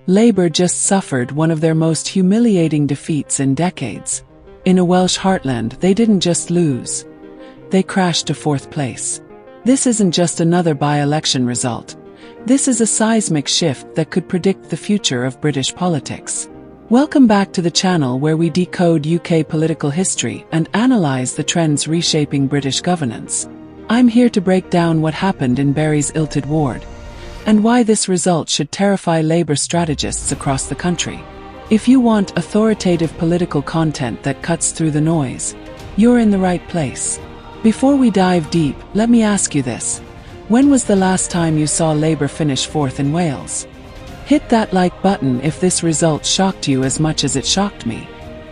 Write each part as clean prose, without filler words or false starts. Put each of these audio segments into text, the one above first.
Labour just suffered one of their most humiliating defeats in decades. In a Welsh heartland, they didn't just lose. They crashed to fourth place. This isn't just another by-election result. This is a seismic shift that could predict the future of British politics. Welcome back to the channel where we decode UK political history and analyse the trends reshaping British governance. I'm here to break down what happened in Bury's Ilted ward, and why this result should terrify Labour strategists across the country. If you want authoritative political content that cuts through the noise, you're in the right place. Before we dive deep, let me ask you this. When was the last time you saw Labour finish fourth in Wales? Hit that like button if this result shocked you as much as it shocked me.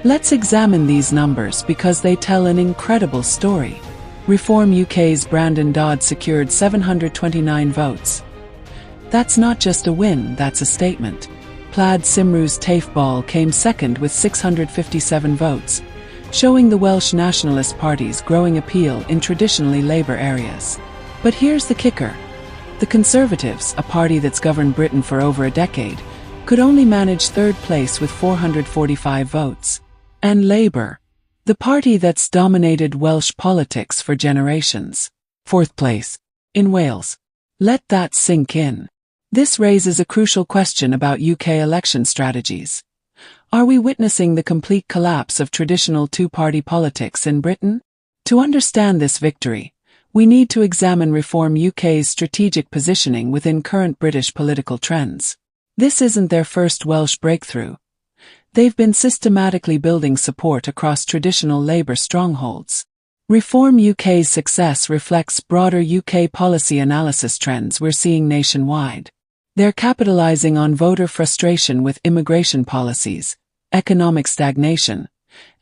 Let's examine these numbers because they tell an incredible story. Reform UK's Brandon Dodd secured 729 votes. That's not just a win, that's a statement. Plaid Cymru's TERRIFY Ball came second with 657 votes, showing the Welsh Nationalist Party's growing appeal in traditionally Labour areas. But here's the kicker. The Conservatives, a party that's governed Britain for over a decade, could only manage third place with 445 votes. And Labour, the party that's dominated Welsh politics for generations, fourth place in Wales. Let that sink in. This raises a crucial question about UK election strategies. Are we witnessing the complete collapse of traditional two-party politics in Britain? To understand this victory, we need to examine Reform UK's strategic positioning within current British political trends. This isn't their first Welsh breakthrough. They've been systematically building support across traditional Labour strongholds. Reform UK's success reflects broader UK policy analysis trends we're seeing nationwide. They're capitalising on voter frustration with immigration policies, economic stagnation,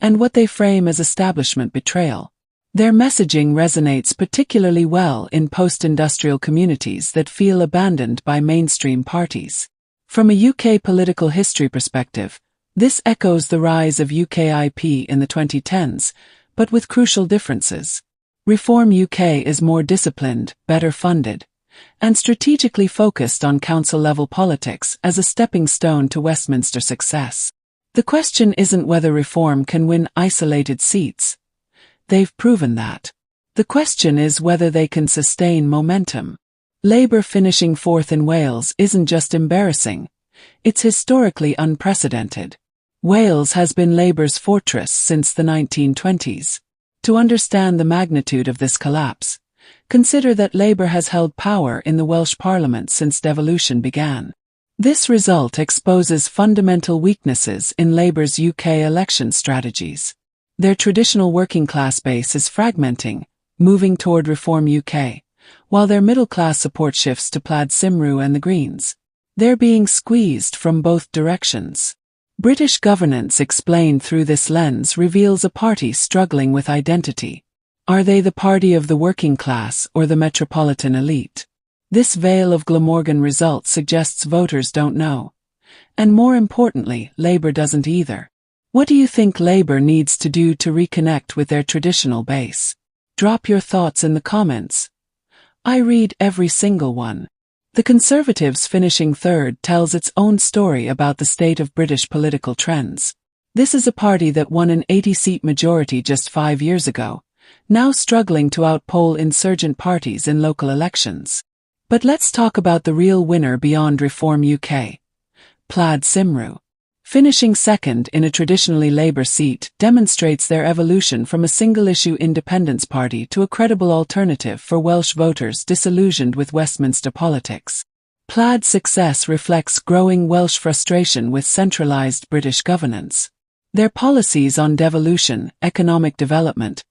and what they frame as establishment betrayal. Their messaging resonates particularly well in post-industrial communities that feel abandoned by mainstream parties. From a UK political history perspective, this echoes the rise of UKIP in the 2010s, but with crucial differences. Reform UK is more disciplined, better funded, and strategically focused on council-level politics as a stepping stone to Westminster success. The question isn't whether Reform can win isolated seats. They've proven that. The question is whether they can sustain momentum. Labour finishing fourth in Wales isn't just embarrassing, it's historically unprecedented. Wales has been Labour's fortress since the 1920s. To understand the magnitude of this collapse, consider that Labour has held power in the Welsh Parliament since devolution began. This result exposes fundamental weaknesses in Labour's UK election strategies. Their traditional working-class base is fragmenting, moving toward Reform UK, while their middle-class support shifts to Plaid Cymru and the Greens. They're being squeezed from both directions. British governance explained through this lens reveals a party struggling with identity. Are they the party of the working class or the metropolitan elite? This Vale of Glamorgan result suggests voters don't know. And more importantly, Labour doesn't either. What do you think Labour needs to do to reconnect with their traditional base? Drop your thoughts in the comments. I read every single one. The Conservatives finishing third tells its own story about the state of British political trends. This is a party that won an 80-seat majority just 5 years ago, now struggling to outpoll insurgent parties in local elections. But let's talk about the real winner beyond Reform UK. Plaid Cymru. Finishing second in a traditionally Labour seat demonstrates their evolution from a single-issue independence party to a credible alternative for Welsh voters disillusioned with Westminster politics. Plaid's success reflects growing Welsh frustration with centralised British governance. Their policies on devolution, economic development,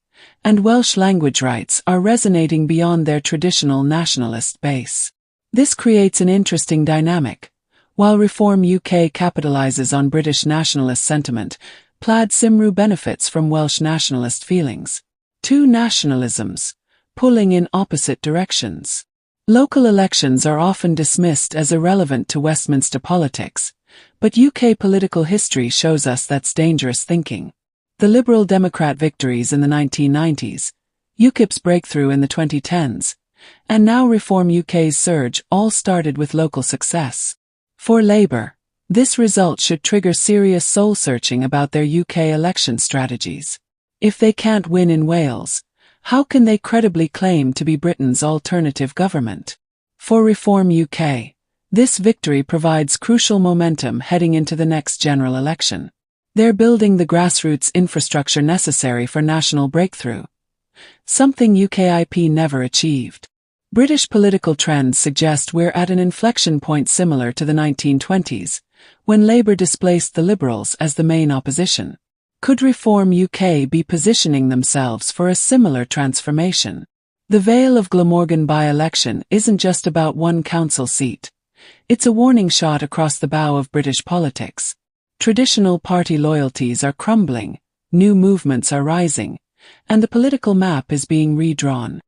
and Welsh language rights are resonating beyond their traditional nationalist base. This creates an interesting dynamic. While Reform UK capitalises on British nationalist sentiment, Plaid Cymru benefits from Welsh nationalist feelings. Two nationalisms, pulling in opposite directions. Local elections are often dismissed as irrelevant to Westminster politics, but UK political history shows us that's dangerous thinking. The Liberal Democrat victories in the 1990s, UKIP's breakthrough in the 2010s, and now Reform UK's surge all started with local success. For Labour, This result should trigger serious soul-searching about their UK election strategies. If they can't win in Wales, how can they credibly claim to be Britain's alternative government? For Reform UK, this victory provides crucial momentum heading into the next general election. They're building the grassroots infrastructure necessary for national breakthrough, something UKIP never achieved. British political trends suggest we're at an inflection point similar to the 1920s, when Labour displaced the Liberals as the main opposition. Could Reform UK be positioning themselves for a similar transformation? The Vale of Glamorgan by-election isn't just about one council seat. It's a warning shot across the bow of British politics. Traditional party loyalties are crumbling, new movements are rising, and the political map is being redrawn.